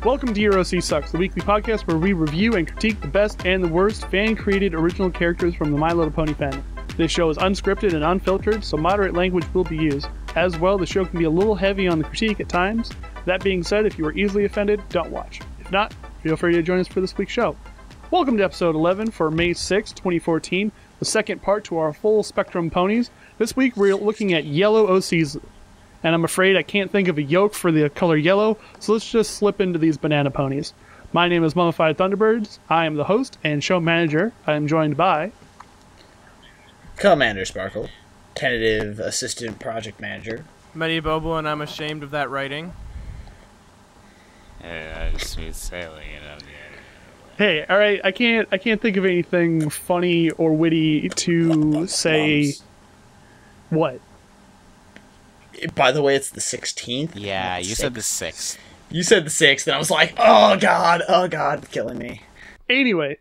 Welcome to Your OC Sucks, the weekly podcast where we review and critique the best and the worst fan-created original characters from the My Little Pony fandom. This show is unscripted and unfiltered, so moderate language will be used. As well, the show can be a little heavy on the critique at times. That being said, if you are easily offended, don't watch. If not, feel free to join us for this week's show. Welcome to episode 11 for May 6, 2014, the second part to our full Spectrum Ponies. This week we're looking at Yellow OCs. And I'm afraid I can't think of a Yoke for the color yellow, so let's just slip into these banana ponies. My name is Mummified Thunderbirds. I am the host and show manager. I am joined by... Commander Sparkle, tentative assistant project manager. Medi Bobo, and I'm ashamed of that writing. Yeah, smooth sailing, you know. Hey, alright, I can't think of anything funny or witty to say... What? By the way, it's the 16th. Yeah, you said the 6th. You said the 6th, and I was like, oh god, killing me. Anyway,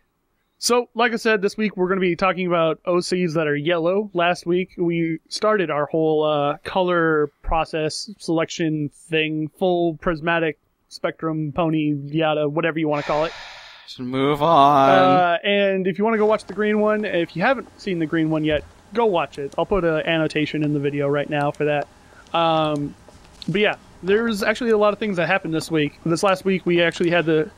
so, like I said, this week we're going to be talking about OCs that are yellow. Last week we started our whole color process selection thing, full prismatic spectrum pony, yada, whatever you want to call it. Should move on. And if you want to go watch the green one, if you haven't seen the green one yet, go watch it. I'll put an annotation in the video right now for that. But yeah, there's actually a lot of things that happened this week. This last week we actually had the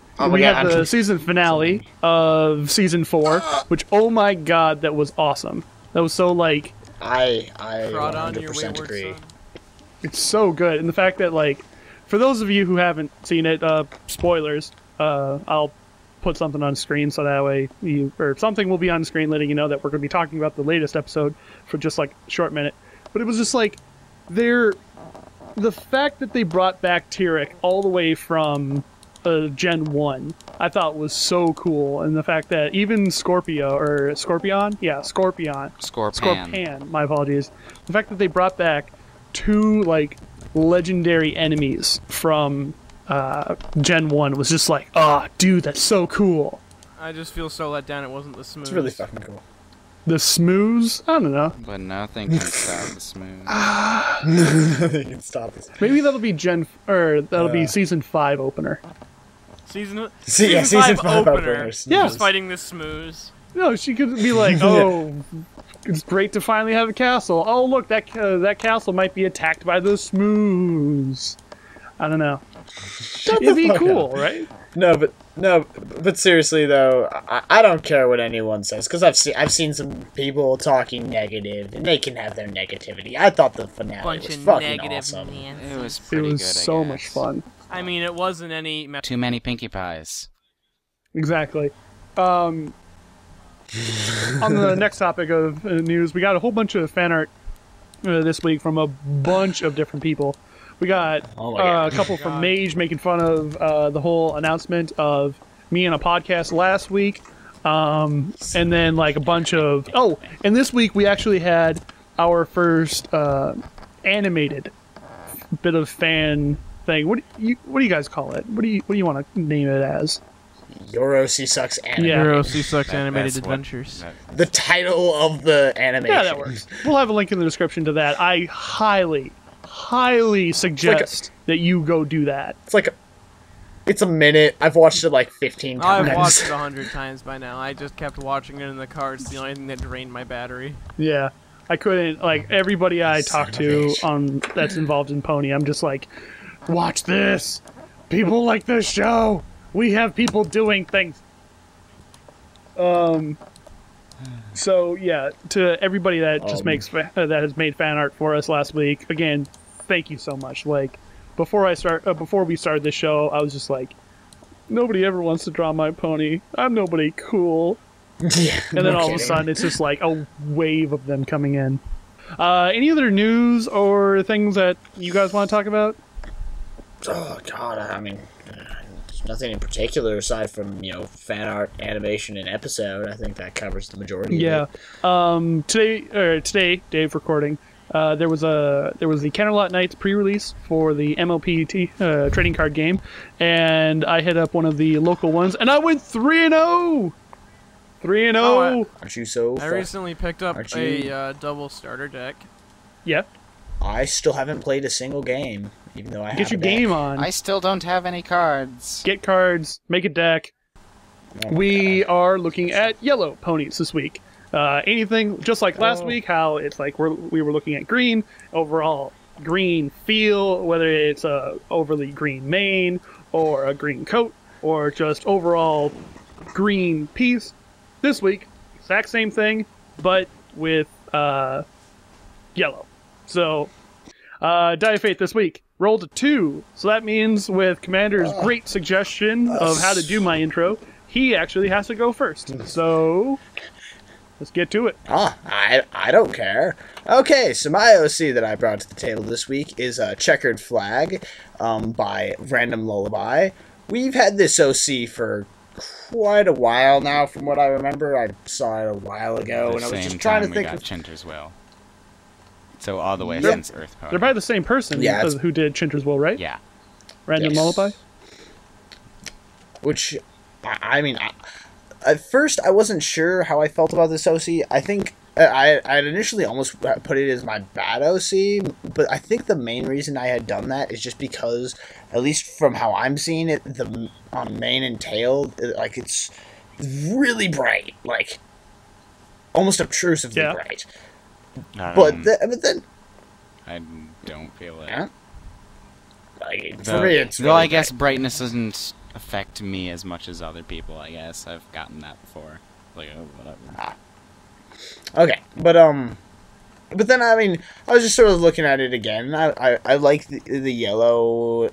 season finale of season 4, which, oh my god, that was awesome. That was so like I 100% agree. Son. It's so good, and the fact that, like, for those of you who haven't seen it, spoilers. I'll put something on screen so that way something will be on screen letting you know that we're going to be talking about the latest episode for just like a short minute. But it was just like the fact that they brought back Tyrek all the way from Gen 1, I thought was so cool. And the fact that even Scorpion, my apologies. The fact that they brought back 2, like, legendary enemies from Gen 1 was just like, dude, that's so cool. I just feel so let down it wasn't the smooth. It's really fucking cool. The smooths? I don't know. But nothing can stop the smooth. Nothing can stop this. Maybe that'll be be season 5 opener. Season 5 openers. Yeah. Just fighting the smooth. No, she could be like, it's great to finally have a castle. Oh, look, that castle might be attacked by the smooths. I don't know. It'd be cool, right? No, but seriously though, I don't care what anyone says, because I've seen some people talking negative, and they can have their negativity. I thought the finale was fucking awesome. It was pretty good. So much fun. I mean, it wasn't any too many Pinkie Pies. Exactly. On the next topic of news, we got a whole bunch of fan art this week from a bunch of different people. We got a couple from Mage making fun of the whole announcement of me on a podcast last week. And then like a bunch of... Oh, and this week we actually had our first animated bit of fan thing. What do you guys call it? What do you want to name it as? Your OC Sucks Animated. Yeah. Your OC Sucks Animated Adventures. The title of the animation. Yeah, that works. We'll have a link in the description to that. I highly suggest that you go do that. It's a minute. I've watched it like 15 times. I've watched it 100 times by now. I just kept watching it in the car. It's the only thing that drained my battery. Yeah. I couldn't, like, everybody I talk to that's involved in Pony, I'm just like, watch this. People like this show. We have people doing things. So yeah, to everybody that just that has made fan art for us last week, again, thank you so much. Like, before we started this show, I was just like, nobody ever wants to draw my pony. I'm nobody cool. Yeah, and then all of a sudden, it's just like a wave of them coming in. Any other news or things that you guys want to talk about? Oh god, I mean, nothing in particular aside from, fan art, animation, and episode. I think that covers the majority of it. Today, day of recording, there was the Counterlot Nights pre-release for the MLP trading card game, and I hit up one of the local ones, and I went 3-0. 3-0. Aren't you so? I recently picked up a double starter deck. Yeah. I still haven't played a single game, even though I Get your game on. I still don't have any cards. Get cards. Make a deck. We are looking at yellow ponies this week. Anything, just like last week, how it's like we were looking at green, overall green feel, whether it's a overly green mane, or a green coat, or just overall green piece. This week, exact same thing, but with yellow. So, Die of Fate this week rolled a 2, so that means with Commander's great suggestion of how to do my intro, he actually has to go first. So, let's get to it. I don't care. Okay, so my OC that I brought to the table this week is a Checkered Flag by Random Lullaby. We've had this OC for quite a while now, from what I remember. I saw it a while ago, and I was just trying to think of Chinter's Will. So all the way since Earth Pony. They're probably the same person who did Chinter's Will, right? Yeah. Random Lullaby? Which, I mean, at first I wasn't sure how I felt about this OC. I think I had initially almost put it as my bad OC, but I think the main reason I had done that is just because, at least from how I'm seeing it, the mane and tail, like, it's really bright, like, almost obtrusively bright. But then I don't feel it. Yeah? Like, for me, it's really I guess brightness doesn't affect me as much as other people. I guess I've gotten that before. Like, oh, whatever. Okay, but then, I mean, I was just sort of looking at it again. I like the yellow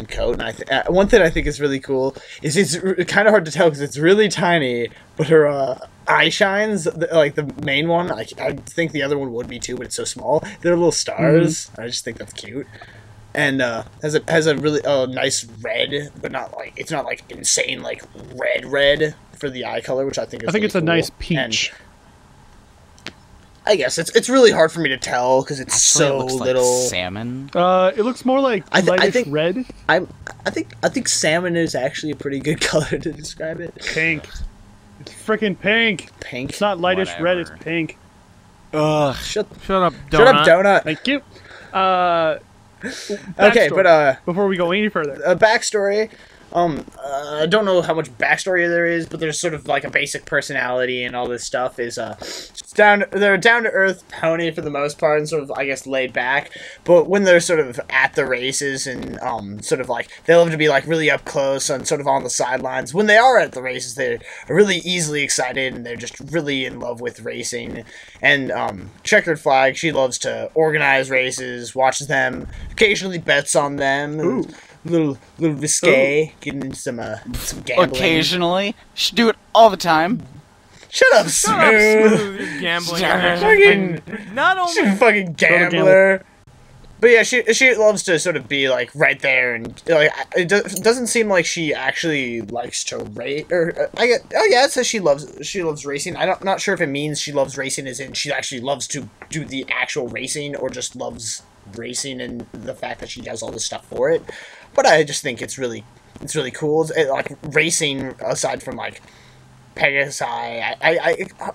coat, and one thing I think is really cool is it's kind of hard to tell because it's really tiny, but her eye shines, like the main one, I think the other one would be too, but it's so small. They're little stars. I just think that's cute. And has a really nice red, but not like, it's not like insane like red for the eye color, which I think is really it's a cool. nice peach. And I guess it's really hard for me to tell because it's Actually, so it looks little. like salmon. It looks more like lightish red. I think salmon is actually a pretty good color to describe it. Pink. It's freaking pink. Pink. It's not lightish red. It's Whatever. pink. Ugh. Shut up, donut. Shut up, donut. Thank you. Okay, but before we go any further, a backstory. I don't know how much backstory there is, but there's sort of like a basic personality and all this stuff is they're down to earth pony for the most part and sort of, I guess, laid back. But when they're sort of at the races and sort of like they love to be like really up close and sort of on the sidelines. When they are at the races, they're really easily excited and they're just really in love with racing. And Checkered Flag, she loves to organize races, watches them, occasionally bets on them. Ooh. Little risque, getting into some gambling. Occasionally, should do it all the time. Shut up, Smooth. Smooth gambling. Fucking, Not she's a only fucking gambler. But yeah, she loves to sort of be like right there, and like it doesn't seem like she actually likes to race. Or it says she loves racing. I'm not sure if it means she loves racing as in she actually loves to do the actual racing, or just loves racing and the fact that she does all this stuff for it. But I just think it's really cool. Like racing, aside from like Pegasi,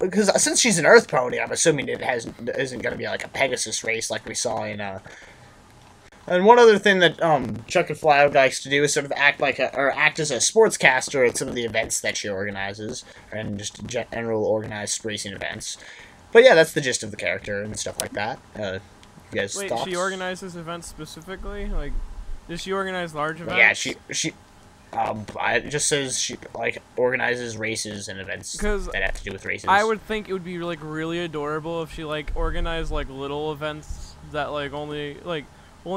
because since she's an Earth pony, I'm assuming it isn't going to be like a Pegasus race like we saw in And one other thing that Checkered Flag likes to do is sort of act as a sportscaster at some of the events that she organizes, and just general organized racing events. But yeah, that's the gist of the character and stuff like that. You guys wait, thoughts? she organizes events specifically? Like, does she organize large events? Yeah, she it just says she like organizes races and events that have to do with races. I would think it would be like really adorable if she like organized like little events that like only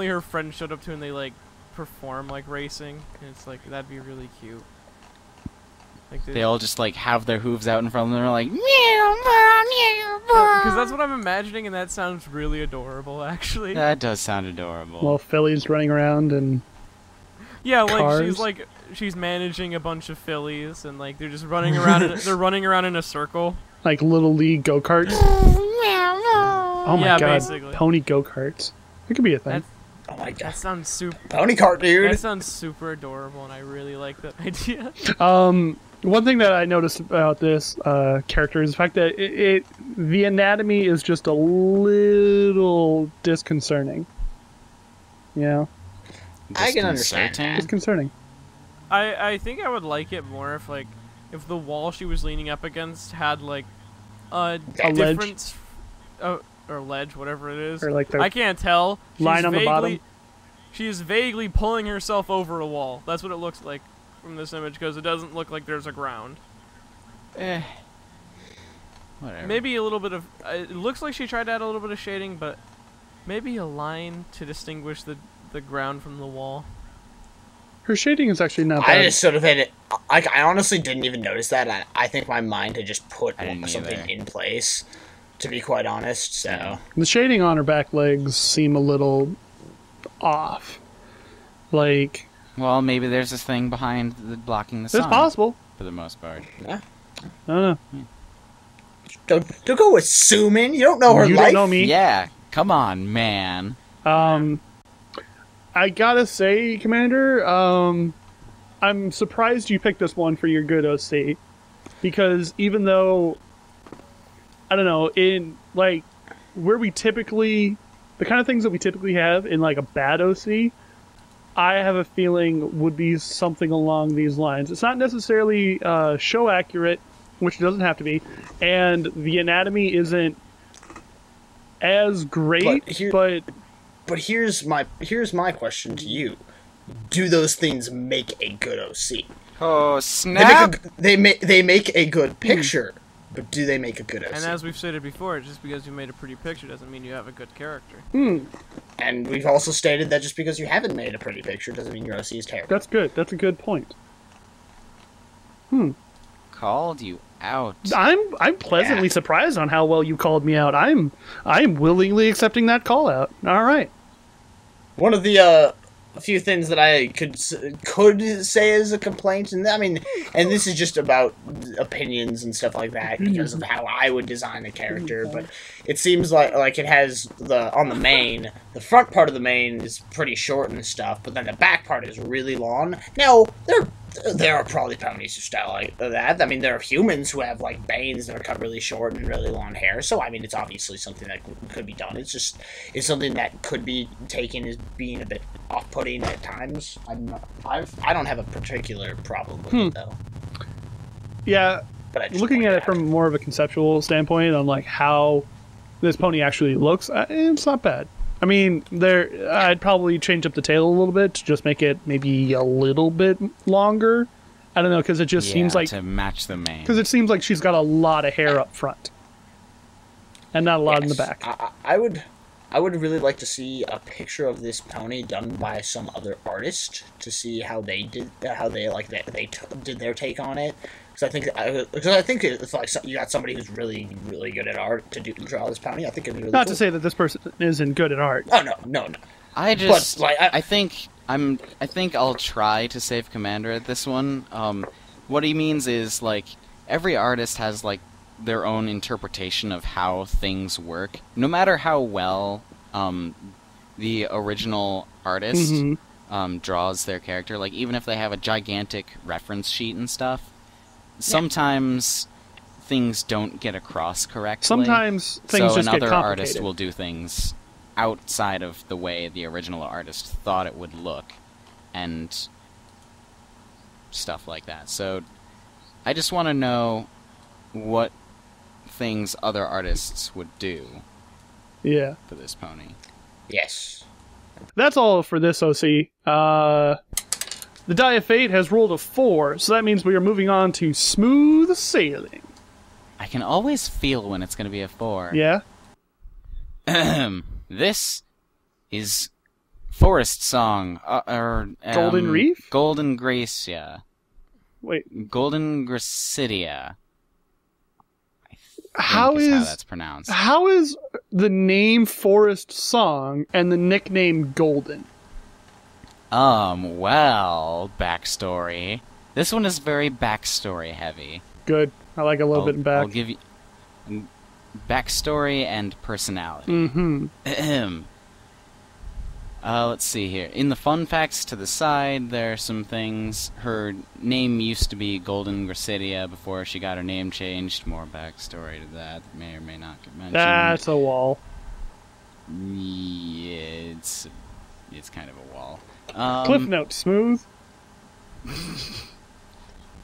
her friends showed up to and they like perform like racing. And it's like that'd be really cute. Like They all just like have their hooves out in front of them. They're like, because that's what I'm imagining, and that sounds really adorable, actually. that does sound adorable. while fillies running around and Yeah, cars. like she's managing a bunch of fillies, and like they're just running around. They're running around in a circle. like little league go karts. Oh my Yeah, god, basically. pony go karts. It could be a thing. Oh my That god, sounds super. pony cart, dude. That sounds super adorable, and I really like that idea. One thing that I noticed about this character is the fact that the anatomy is just a little disconcerting. You know? I can understand Disconcerting? that. It's concerning. I think I would like it more if the wall she was leaning up against had like a ledge. difference, or ledge, whatever it is. Or like the I can't tell. line on the bottom. She is vaguely pulling herself over a wall. That's what it looks like from this image, because it doesn't look like there's a ground. Whatever. Maybe a little bit of. It looks like she tried to add a little bit of shading, but maybe a line to distinguish the ground from the wall. Her shading is actually not bad. I just sort of had it. I honestly didn't even notice that. I think my mind had just put I didn't something either. in place, to be quite honest. So The shading on her back legs seem a little off. Like, Well, maybe there's this thing behind blocking the it's sun. possible. For the most part. yeah. I don't know. Don't go assuming. You don't know her You life. don't know me. Yeah, come on, man. I gotta say, Commander, I'm surprised you picked this one for your good OC. Because even though, I don't know, in, like, where we typically, the kind of things that we typically have in, like, a bad OC, I have a feeling would be something along these lines. It's not necessarily show accurate, which it doesn't have to be, and the anatomy isn't as great, But here's my question to you: do those things make a good OC? Oh, snap! They make a good picture, but do they make a good OC? And as we've stated before, just because you made a pretty picture doesn't mean you have a good character. And we've also stated that just because you haven't made a pretty picture doesn't mean your OC is terrible. That's good. That's a good point. Called you out. I'm pleasantly surprised on how well you called me out. I'm willingly accepting that call out. All right. One of the few things that I could say as a complaint, and I mean, and this is just about opinions and stuff like that because of how I would design a character, but it seems like it has the front part of the mane is pretty short and stuff, but then the back part is really long. Now, there are probably ponies who style like that. I mean, there are humans who have like banes that are cut really short and really long hair. So I mean, it's obviously something that could be done. It's something that could be taken as being a bit off-putting at times. I don't have a particular problem with it though. Yeah, But I just looking point at it it from more of a conceptual standpoint on like how this pony actually looks, it's not bad. I mean, I'd probably change up the tail a little bit to just make it maybe a little bit longer. I don't know, because it just seems like to match the mane. because it seems like she's got a lot of hair up front and not a lot in the back. I would really like to see a picture of this pony done by some other artist to see how they did did their take on it. Because I think if like you got somebody who's really really good at art to draw this pony, I think it'd be really Not cool. to say that this person isn't good at art. Oh no. I just, But, like, I think I'll try to save Commander at this one. What he means is like every artist has like their own interpretation of how things work. No matter how well the original artist draws their character, like even if they have a gigantic reference sheet and stuff, sometimes things don't get across correctly. Sometimes things just get another complicated. artist will do things outside of the way the original artist thought it would look, and stuff like that. So I just want to know what things other artists would do Yeah. for this pony. Yes. That's all for this OC. The Die of Fate has rolled a 4, so that means we are moving on to Smooth Sailing. I can always feel when it's going to be a 4. Yeah? This is Forest Song, Golden Reef? Golden Gracia. Wait, Golden Gracidia. how how that's pronounced. how is the name Forest Song and the nickname Golden? Well, backstory. This one is very backstory heavy. Good. I like a little bit in back. I'll give you backstory and personality. Mm-hmm. Let's see here. In the fun facts to the side, there are some things. Her name used to be Golden Gracidia before she got her name changed. More backstory to that may or may not get mentioned. That's a wall. Yeah, it's it's kind of a wall. Cliff note, Smooth.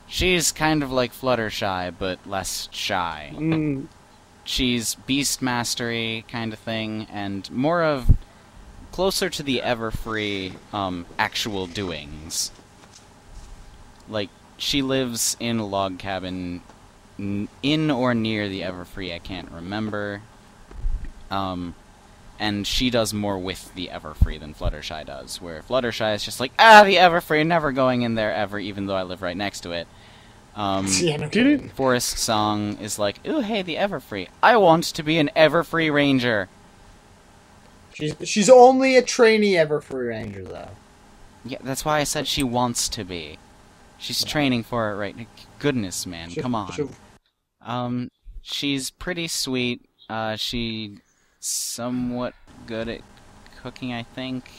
She's kind of like Fluttershy, but less shy. She's beast mastery kind of thing, and more of closer to the Everfree actual doings. Like, she lives in a log cabin in or near the Everfree, I can't remember. And she does more with the Everfree than Fluttershy does, where Fluttershy is just like, the Everfree, never going in there ever, even though I live right next to it. Forest Song is like, ooh, hey, the Everfree. I want to be an Everfree Ranger. She's only a trainee Everfree Ranger, though. Yeah, that's why I said she wants to be. She's training for it right now. Goodness, man, come on. She's pretty sweet. She's somewhat good at cooking, I think.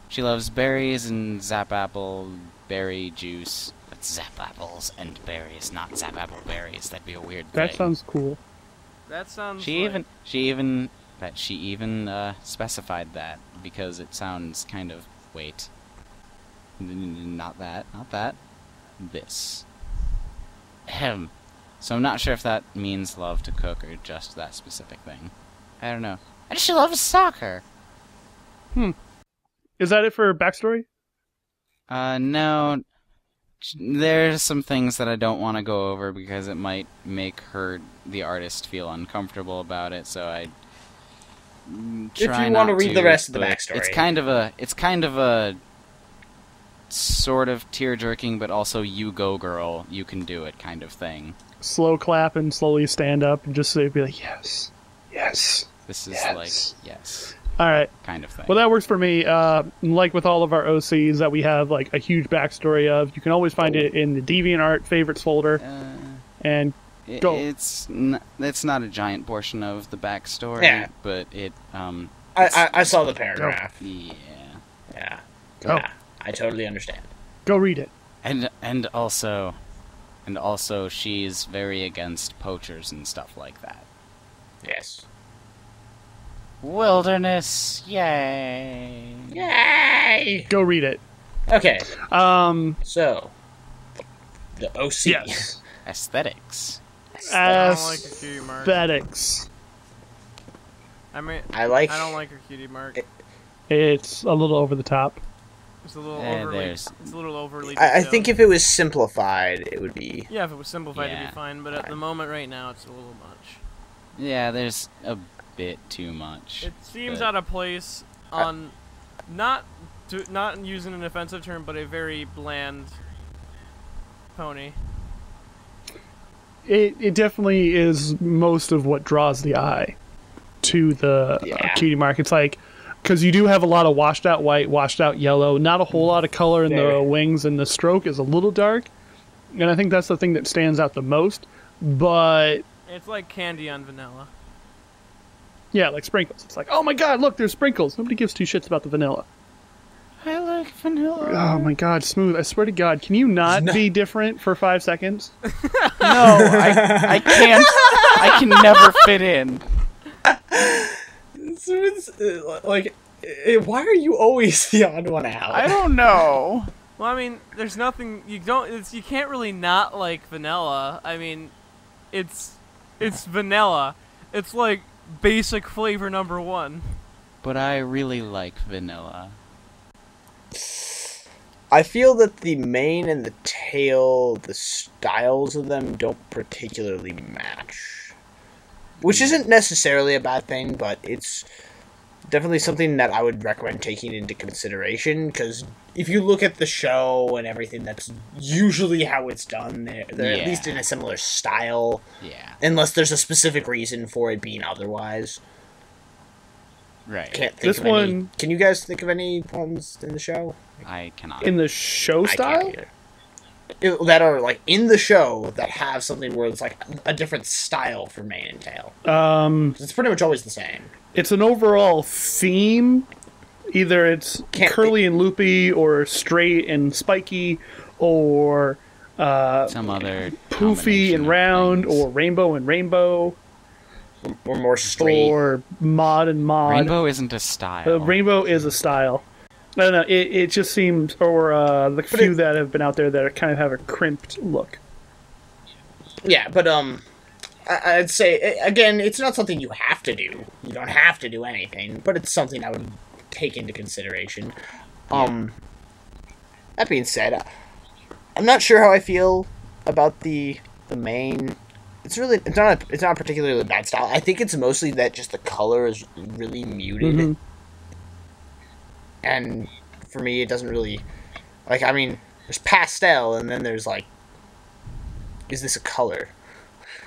She loves berries and zap apple berry juice. That's zap apples and berries, not zap apple berries. That'd be a weird thing. That sounds cool. That sounds. She even specified that because it sounds kind of not that. This. Ahem. So I'm not sure if that means love to cook or just that specific thing. I don't know. And she loves soccer. Is that it for backstory? No. There's some things that I don't want to go over because it might make the artist, feel uncomfortable about it. So I try if you want to read the rest of the backstory, it's kind of a sort of tear-jerking, but also you go girl, you can do it kind of thing. Slow clap and slowly stand up and just be like, yes, yes. This is like, yes. All right. Kind of thing. Well, that works for me. Like with all of our OCs that we have like a huge backstory of, you can always find it in the DeviantArt favorites folder. And go. It's not a giant portion of the backstory, but it. I saw the paragraph. Yeah. Go. Yeah, I totally understand. Go read it. And also, she's very against poachers and stuff like that. Yes. Wilderness, yay! Yay! Go read it. Okay. So, the OC. Yes. Aesthetics. I don't like her cutie mark. Aesthetics. I mean, I don't like her cutie mark. It's a little over the top. It's a little overly. It's a little overly. I think if it was simplified, it would be. Yeah, if it was simplified, it'd be fine. But at the moment, right now, it's a little much. Yeah, there's a bit too much. It seems out of place on not using an offensive term, but a very bland pony. It definitely is most of what draws the eye to the cutie mark. It's like, because you do have a lot of washed out white, washed out yellow, not a whole lot of color in the wings, and the stroke is a little dark. And I think that's the thing that stands out the most. But it's like candy on vanilla. Yeah, like sprinkles. It's like, oh my god, look, there's sprinkles. Nobody gives two shits about the vanilla. I like vanilla. Oh my god, Smooth. I swear to God, can you not be different for 5 seconds? No, I can't. I can never fit in. Like, why are you always the odd one out? I don't know. Well, I mean, there's nothing you can't really not like vanilla. I mean, it's vanilla. It's like basic flavor number 1. But I really like vanilla. I feel that the mane and the tail, the styles of them don't particularly match. Which isn't necessarily a bad thing, but it's definitely something that I would recommend taking into consideration, because if you look at the show and everything, that's usually how it's done. They're at least in a similar style. Yeah. Unless there's a specific reason for it being otherwise. Right. Can't think of any. Can you guys think of any ones in the show? I cannot. In the show style? That are like in the show that have something where it's like a different style for mane and tail. It's pretty much always the same. It's an overall theme. Either it's curly and loopy, or straight and spiky, or some other poofy and round, or rainbow and rainbow. or more straight. or mod and mod. Rainbow isn't a style. Rainbow is a style. I don't know. It just seems, or the few that have been out there that kind of have a crimped look. Yeah, but I'd say again, it's not something you have to do. You don't have to do anything, but it's something I would take into consideration. That being said, I'm not sure how I feel about the main. It's not a particularly bad style. I think it's mostly that just the color is really muted, and for me, it doesn't really like. I mean, there's pastel, and then there's like, is this a color?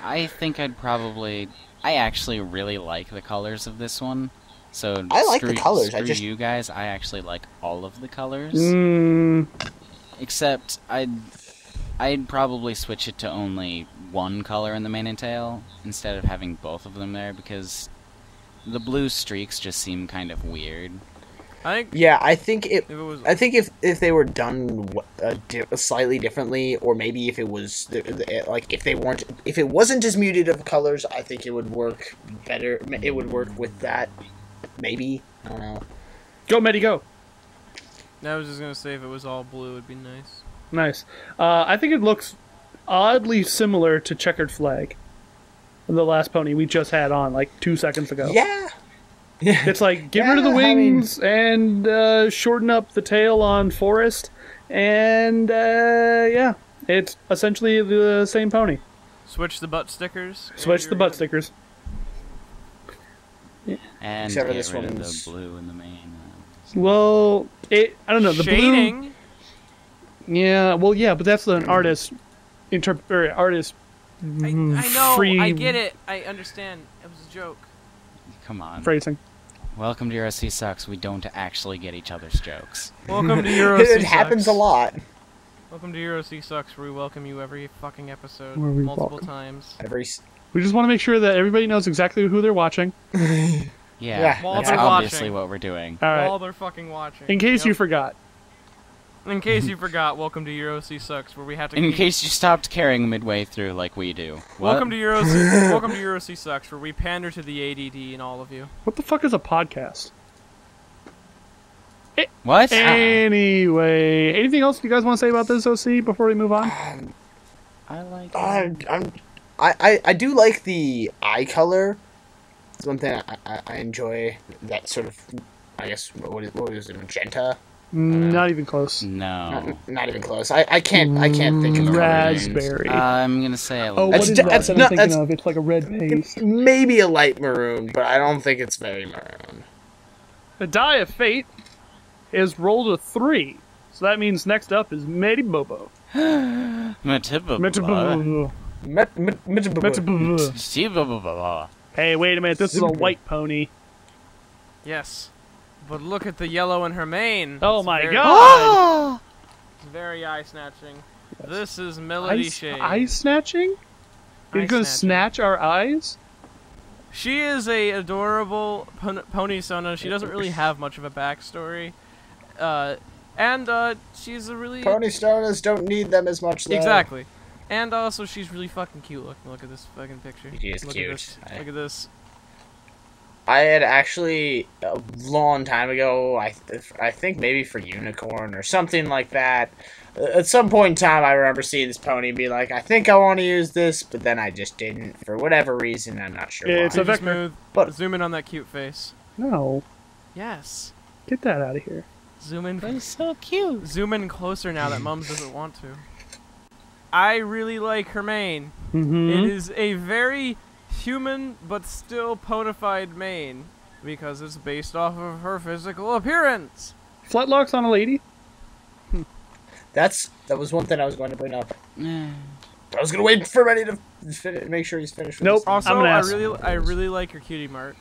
I think I actually really like the colors of this one. So I like the colors. Screw you guys. I actually like all of the colors. Mm. Except I'd probably switch it to only one color in the mane and tail instead of having both of them there, because the blue streaks just seem kind of weird. I think if they were done slightly differently, or maybe if it was like if it wasn't as muted of colors, I think it would work better. It would work with that. Maybe, I don't know. Go, Medi, go. I was just gonna say if it was all blue, it'd be nice. Nice. I think it looks oddly similar to Checkered Flag, the last pony we just had on like 2 seconds ago. Yeah. It's like, get rid of the wings and shorten up the tail on Forest, and yeah, it's essentially the same pony. Switch the butt stickers. Switch the butt stickers. And Except for get this rid of one's- the blue in the main. Well, I don't know, the Shading. blue. Yeah, well, yeah, but that's an artist artist. I know. Free I get it. I understand. It was a joke. Come on. phrasing. Welcome to Euro C Sucks. We don't actually get each other's jokes. Welcome to Euro C It happens a lot. Welcome to Euro C Sucks, where we welcome you every fucking episode, Where we multiple welcome. times. We just want to make sure that everybody knows exactly who they're watching. Yeah, While that's they're obviously watching. what we're doing. All right. While they're fucking watching. In case you Yep. forgot. In case you forgot, welcome to Euro C Sucks, where we have to. In case you stopped caring midway through like we do. What? Welcome to Euro C. Welcome to Euro C Sucks, where we pander to the ADD in all of you. What the fuck is a podcast? What? Anyway, anything else you guys want to say about this OC before we move on? I like I do like the eye color. It's one thing I enjoy. That sort of, I guess, what is it, magenta? Not even close. No. Not even close. I can't think of the color names. Raspberry. I'm gonna say I Oh, like what is that that's that not- I'm thinking that's- of? It's like a red paste. Maybe a light maroon, but I don't think it's very maroon. The Die of Fate is rolled a 3. So that means next up is Medi Bobo. Hey, wait a minute. This is a white pony. Yes, but look at the yellow in her mane. Oh It's my very- god! It's very eye snatching. This is Melody Shade. Eye snatching? You're Eye gonna snatching. snatch our eyes? She is a adorable pony Sona. She doesn't really have much of a backstory, and she's a really Pony stoners don't need them as much. Though. exactly, and also she's really fucking cute. Look at this fucking picture. She is Look cute. At this. Look at this. I had actually a long time ago. I think maybe for Unicorn or something like that. At some point in time, I remember seeing this pony and be like, I think I want to use this, but then I just didn't for whatever reason. I'm not sure why. It's a Super vector. smooth. But- Zoom in on that cute face. No. Yes. Get that out of here. Zoom in. That's so cute. Zoom in closer now that Mums doesn't want to. I really like her mane. Mm-hmm. It is a very human but still ponified mane because it's based off of her physical appearance. Flatlocks on a lady? That was one thing I was going to bring up. I was going to wait for Reddy to make sure he's finished with Nope. this thing. Also, I'm an ass. I really like her cutie mark.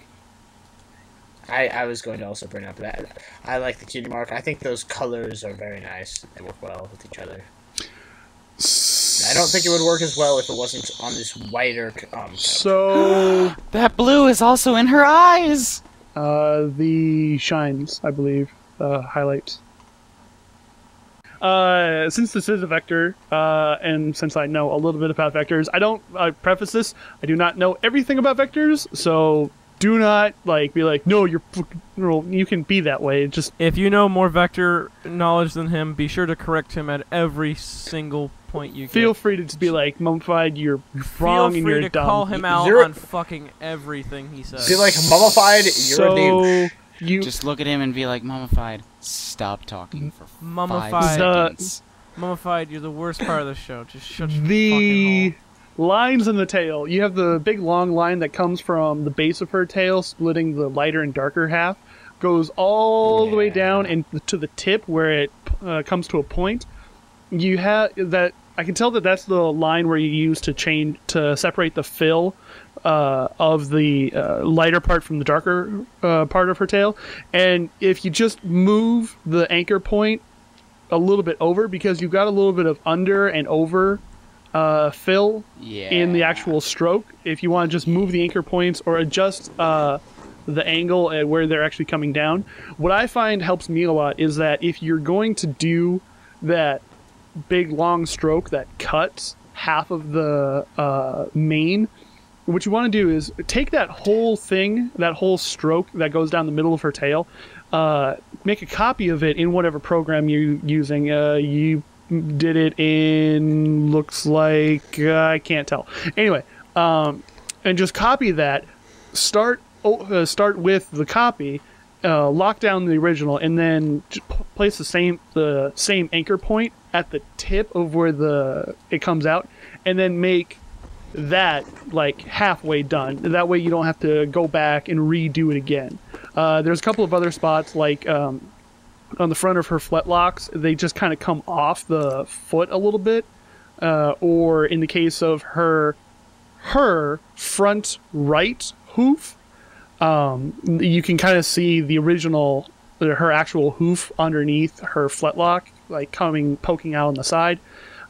I was going to also bring up that. I like the cutie mark. I think those colors are very nice. They work well with each other. I don't think it would work as well if it wasn't on this whiter. So, That blue is also in her eyes. the shines, I believe, highlights. Since this is a vector, and since I know a little bit about vectors, I preface this, I do not know everything about vectors, so do not, like, be like, no, you can be that way. Just If you know more vector knowledge than him, be sure to correct him at every single point you feel get. free to just be like, Mummified, you're wrong and you're dumb. Feel free to call him out You're- on fucking everything he says. Be like, Mummified, you're So, a douche. you... Just look at him and be like, Mummified, stop talking for Mummified. 5 seconds. Mummified, you're the worst part of the show. Just shut your The fucking lines in the tail. You have the big long line that comes from the base of her tail, splitting the lighter and darker half, goes all the way down and to the tip where it comes to a point. You have that. I can tell that that's the line where you use to separate the fill of the lighter part from the darker part of her tail. And if you just move the anchor point a little bit over, because you've got a little bit of under and over fill in the actual stroke. If you want to just move the anchor points or adjust the angle at where they're actually coming down, what I find helps me a lot is that if you're going to do that big long stroke that cuts half of the mane, what you want to do is take that whole thing, that whole stroke that goes down the middle of her tail, make a copy of it in whatever program you're using. You did it in, looks like, I can't tell. Anyway, and just copy that. Start with the copy, lock down the original, and then place the same anchor point at the tip of where it comes out, and then make that like halfway done. That way you don't have to go back and redo it again. There's a couple of other spots, like on the front of her fletlocks, they just kind of come off the foot a little bit, or in the case of her front right hoof, you can kind of see the original, her actual hoof underneath her fletlock, like poking out on the side.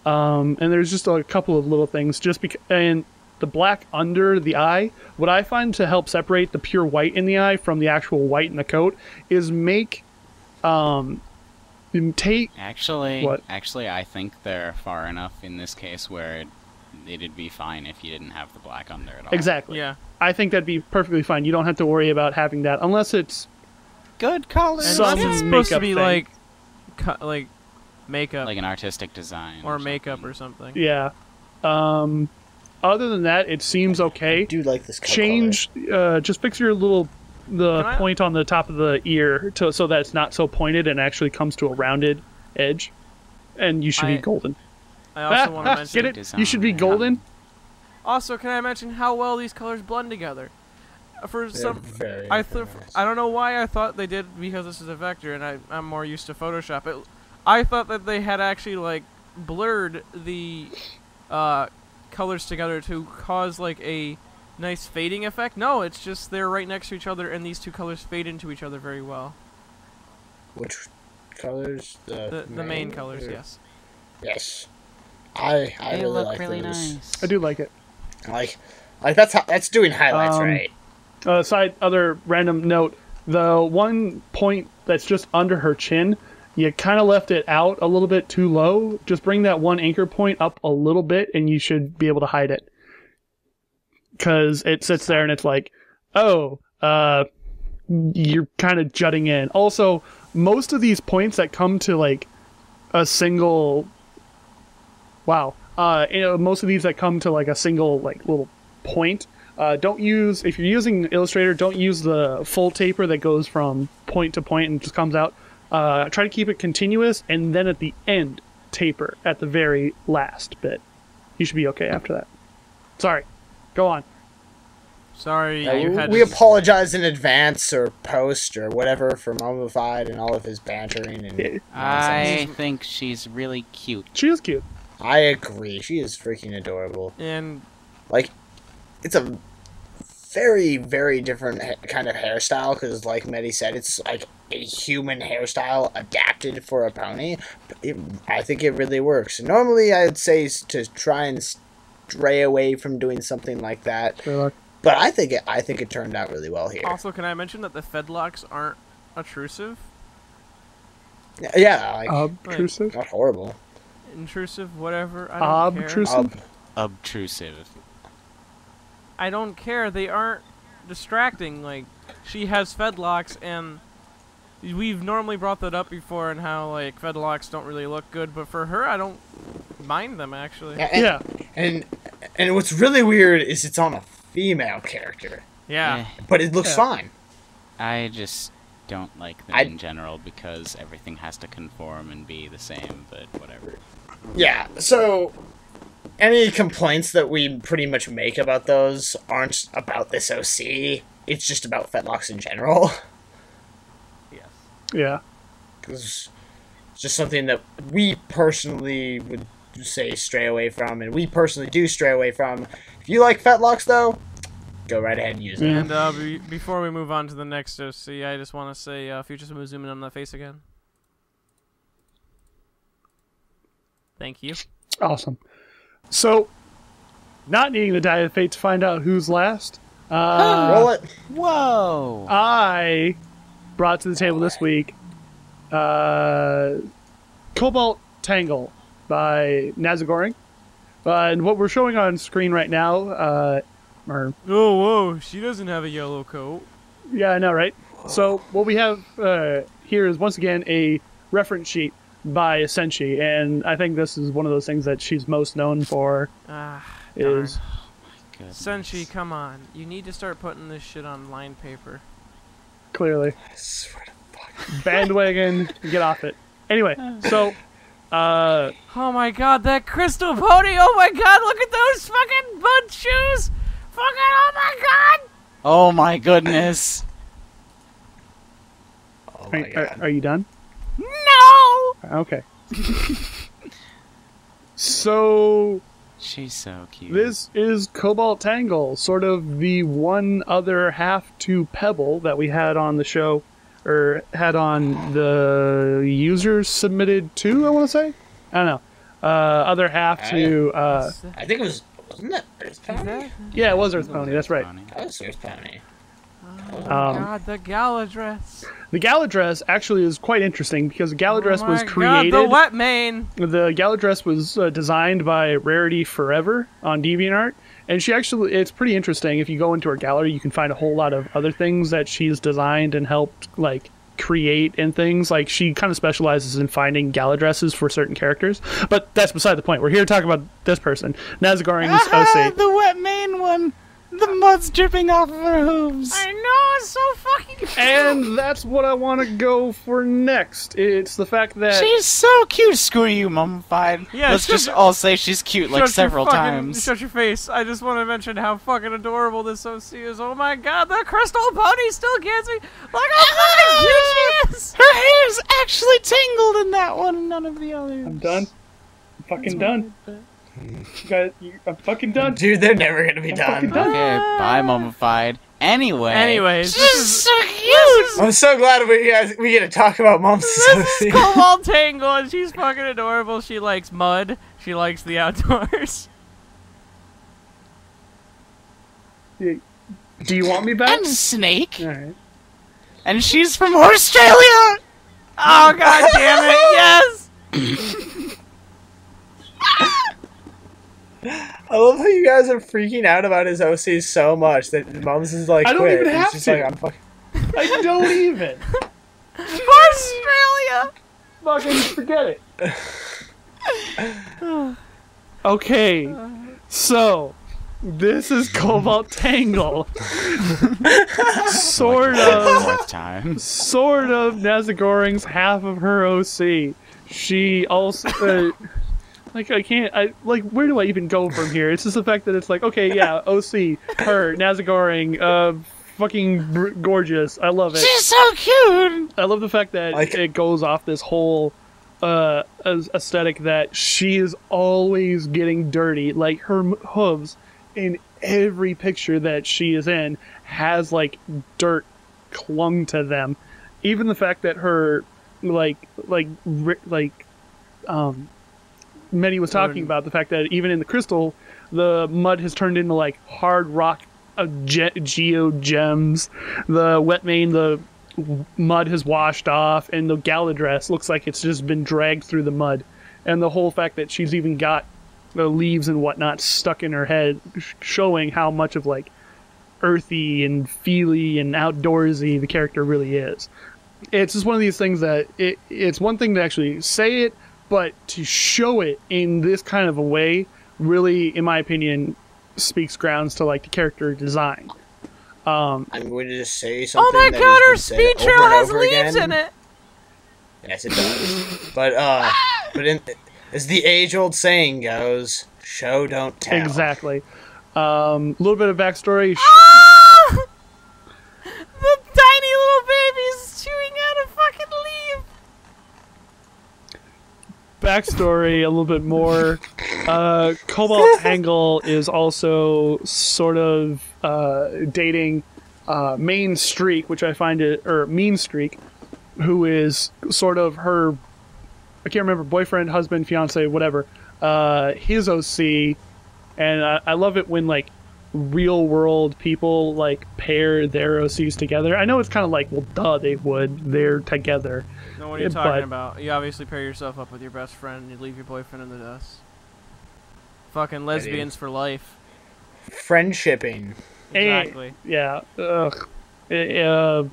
And there's just a couple of little things, and the black under the eye. What I find to help separate the pure white in the eye from the actual white in the coat is Actually, I think they're far enough in this case where it'd be fine if you didn't have the black under at all. Exactly. Yeah. I think that'd be perfectly fine. You don't have to worry about having that unless it's Good color. And some it's supposed to makeup be thing. like makeup Like an artistic design. or makeup or something. Yeah. Other than that, it seems okay. I do like this color. Change, just fix your point on the top of the ear so that it's not so pointed and actually comes to a rounded edge, and you should be golden. I also want to mention. Get it? Design. You should be golden. Also, can I mention how well these colors blend together? For They're some, very I nice. don't know why I thought they did, because this is a vector and I'm more used to Photoshop. I thought that they had actually like blurred the colors together to cause like a nice fading effect. No, it's just they're right next to each other and these two colors fade into each other very well. Which colors? The main colors, or- yes. Yes. I They really look like really those. nice. I do like it. Like that's doing highlights right. Other random note, the one point that's just under her chin, you kind of left it out a little bit too low. Just bring that one anchor point up a little bit and you should be able to hide it. Because it sits there and it's like, oh, you're kind of jutting in. Also, most of these points that come to like a single... Wow. Most of these that come to like a single like little point, don't use, if you're using Illustrator, don't use the full taper that goes from point to point and just comes out. Try to keep it continuous, and then at the end, taper at the very last bit. You should be okay after that. Sorry. Go on. Sorry, you had We to... apologize in advance or post or whatever for Mummified and all of his bantering and I think she's really cute. She is cute. I agree. She is freaking adorable. And Like, it's a very, very different kind of hairstyle because, like Medi said, it's like a human hairstyle adapted for a pony. I think it really works. Normally, I'd say to try and stray away from doing something like that, Sherlock. but I think it turned out really well here. also, can I mention that the fedlocks aren't obtrusive? Yeah, like Obtrusive? not horrible. Intrusive, whatever. I don't care. Obtrusive? Obtrusive. I don't care. They aren't distracting. Like, she has fedlocks, and we've normally brought that up before, and how like fedlocks don't really look good. But for her, I don't mind them actually. Yeah. And what's really weird is it's on a female character, Yeah. but it looks fine. I just don't like them in general because everything has to conform and be the same, but whatever. Yeah, so any complaints that we pretty much make about those aren't about this OC. It's just about fedlocks in general. Yes. Yeah. Because it's just something that we personally would say stray away from, and we personally do stray away from. If you like fetlocks, though, go right ahead and use it. And before we move on to the next OC, I just want to say, Future Smooth, zoom in on that face again. Thank you. Awesome. So, not needing the Die of Fate to find out who's last, Roll it. Whoa! I brought to the table this week Cobalt Tangle by Nazagoring. And what we're showing on screen right now, Oh, whoa, she doesn't have a yellow coat. yeah, I know, right? So what we have here is, once again, a reference sheet by Senshi, and I think this is one of those things that she's most known for. Is Senshi, come on. You need to start putting this shit on lined paper. clearly I swear to fuck. bandwagon, get off it. Anyway, so Oh my god, that crystal pony! Oh my god, look at those fucking bud shoes! Fucking, oh my god! Oh my goodness! Oh my god. are you done? No! Okay. So She's so cute. this is Cobalt Tangle, sort of the one other half to Pebble that we had on the show, or had on the users submitted to, I want to say? I don't know. Other half to, I think it was, wasn't that Earth Pony? yeah, it was Earth Pony, that's right. That was Earth Pony. Oh god, the gala dress. The gala dress actually is quite interesting because the gala dress was Oh my created. god, the wet mane! The gala dress was designed by Rarity Forever on DeviantArt, and she actually, it's pretty interesting. If you go into her gallery, you can find a whole lot of other things that she's designed and helped like create and things. Like, she kind of specializes in finding gala dresses for certain characters, but that's beside the point. We're here to talk about this person, Nazagoring's OC. The wet mane one! The mud's dripping off of her hooves! I know, it's so fucking cute! And that's what I want to go for next. It's the fact that She's so cute! Screw you, mummified. Yeah, Let's just all say she's cute like several times. Shut your face. I just want to mention how fucking adorable this OC is. Oh my god, the crystal pony still gets me. Look how fucking cute she is! Her hair's actually tangled in that one and none of the others. I'm done. I'm fucking done. I'm fucking done. Dude, they're never gonna be fucking done. done. Okay, bye, mummified. Anyways, this is so cute! I'm so glad we get to talk about Mom's This is Cobalt Tangle, and she's fucking adorable. She likes mud. She likes the outdoors. Do you want me back? And a snake. Alright. And she's from Australia! Oh god damn it! Yes. I love how you guys are freaking out about his OC so much that Mom's is like, I don't quit. even have He's just to. like, I'm fucking... I don't even. Australia. Fucking forget it. Okay, so this is Cobalt Tangle. Sort of. Fourth time. Sort of Nazagoring's half of her OC. She also, like, where do I even go from here? It's just the fact that it's like, okay, yeah, OC, her, Nazagoring, fucking gorgeous. I love it. She's so cute! I love the fact that it goes off this whole aesthetic that she is always getting dirty. Like, her hooves in every picture that she is in has like dirt clung to them. Even the fact that her Medi was talking about the fact that even in the crystal, the mud has turned into like hard rock geo gems. The wet mane, the mud has washed off, and the gala dress looks like it's just been dragged through the mud. And the whole fact that she's even got the leaves and whatnot stuck in her head, showing how much of like earthy and feely and outdoorsy the character really is. It's just one of these things that it's one thing to actually say it, but to show it in this kind of a way really, in my opinion, speaks grounds to like the character design. I'm going to just say something. Oh my that god, her has been speed said trail over and has over leaves again. in it! Yes, it does. but as the age-old saying goes, show don't tell. Exactly. A little bit of backstory. Ah! The tiny little baby's chewing out a fucking leaf! Backstory a little bit more. Cobalt Tangle is also sort of dating Main Streak, which I find it, or Mean Streak, who is sort of her, I can't remember, boyfriend, husband, fiance, whatever, his OC, and I love it when like real world people like pair their OCs together. I know it's kind of like, well, duh, they would. They're together. No, what are you talking about? You obviously pair yourself up with your best friend and you leave your boyfriend in the dust. Fucking lesbians for life. Friendshipping. Exactly. Yeah. Ugh. And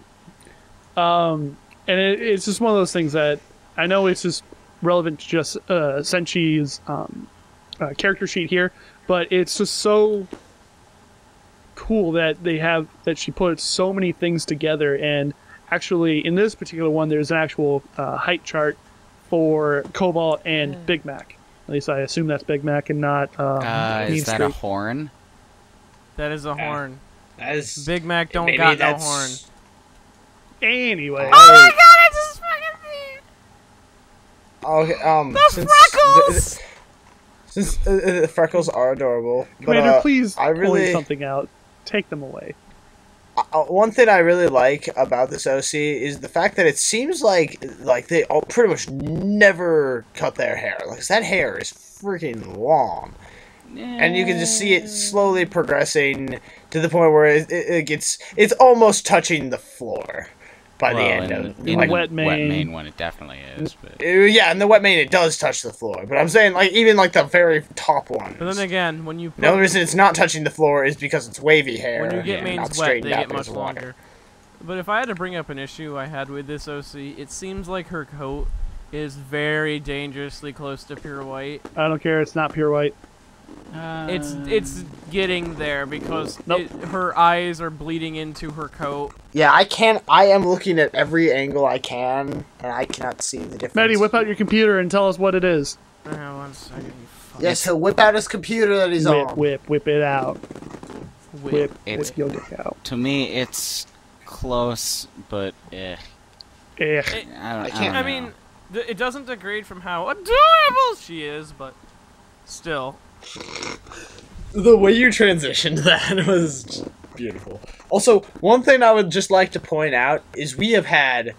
it's just one of those things that I know it's just relevant to just Senchi's character sheet here, but it's just so cool that she put so many things together. And actually, in this particular one, there's an actual height chart for Cobalt and Big Mac. At least I assume that's Big Mac and not Mean is that Streak. a horn? That is a horn. That is, Big Mac don't maybe got no that's- horn. Anyway. Oh my god, it's just fucking me! Okay, The freckles! Since the freckles are adorable, Commander, but, please I point really something out. Take them away. one thing I really like about this OC is the fact that it seems like they all pretty much never cut their hair. Like that hair is freaking long, and you can just see it slowly progressing to the point where it's almost touching the floor by the end of in like, Wet Mane. Wet Mane one, it definitely is. But yeah, in the wet mane it does touch the floor, but I'm saying like even like the very top ones. But then again, when you The only reason it's not touching the floor is because it's wavy hair. when you get and not mains wet, straightened they out get because much of water. longer. But if I had to bring up an issue I had with this OC, it seems like her coat is very dangerously close to pure white. I don't care. It's not pure white. It's getting there because Nope. her eyes are bleeding into her coat. Yeah, I am looking at every angle I can, and I cannot see the difference. Maddie, whip out your computer and tell us what it is. 1 second, you fuck. Yes, he'll whip out his computer that he's on. Whip it out. Whip It's- your dick out. to me, it's close, but Eh. I don't, I I can't- don't I know. mean, it doesn't degrade from how adorable she is, but still. The way you transitioned that was beautiful. Also, one thing I would just like to point out is we have had,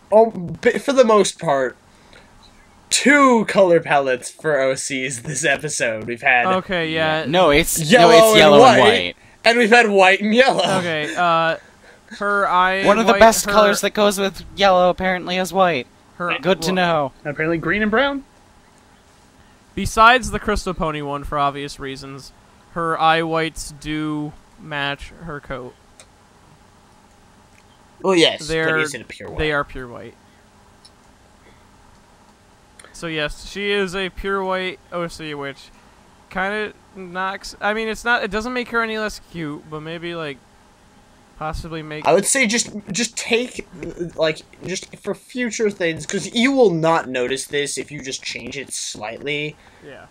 for the most part, 2 color palettes for OCs this episode. We've had Okay, yeah. no, it's yellow, yellow and, and white, white. and we've had white and yellow. Okay, her eye. One of the white, best her- colors that goes with yellow apparently is white. Her, Good to know. Apparently green and brown. Besides the Crystal Pony one, for obvious reasons, her eye whites do match her coat. Well, yes, They're- but is it a pure white? They are pure white. So yes, she is a pure white OC, which kind of knocks. I mean, it's not. It doesn't make her any less cute, but maybe like possibly make. I would say just take, like, just for future things, because you will not notice this if you just change it slightly. Yeah.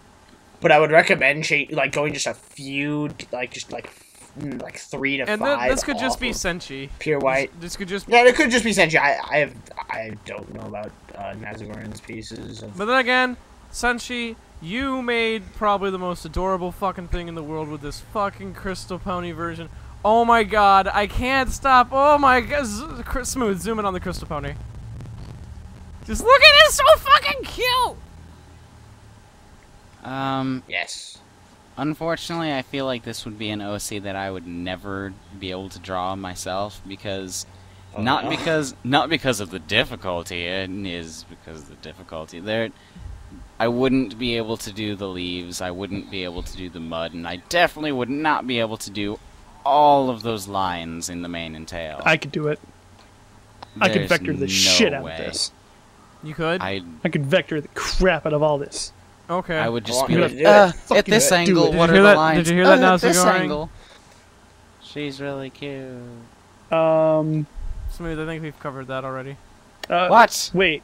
But I would recommend going just a few, like 3 to And 5. this could just be off of Senchi. pure white. This could just. Yeah, it could just be Senshi. I don't know about Nazagoran's pieces. But then again, Senshi, you made probably the most adorable fucking thing in the world with this fucking Crystal Pony version. Oh my god, I can't stop. Oh my god. Smooth, zoom in on the Crystal Pony. Just look at it, it's so fucking cute! Yes. Unfortunately, I feel like this would be an OC that I would never be able to draw myself because Not because of the difficulty. It is because of the difficulty. I wouldn't be able to do the leaves. I wouldn't be able to do the mud, and I definitely would not be able to do all of those lines in the mane and tail. I could do it. I could vector the shit out of this. You could? I could vector the crap out of all this. Okay. I would just be I'm like, gonna at this angle, what are the lines? Did you hear that now, At this Sigoring? angle. She's really cute. Smooth, I think we've covered that already. What? Wait.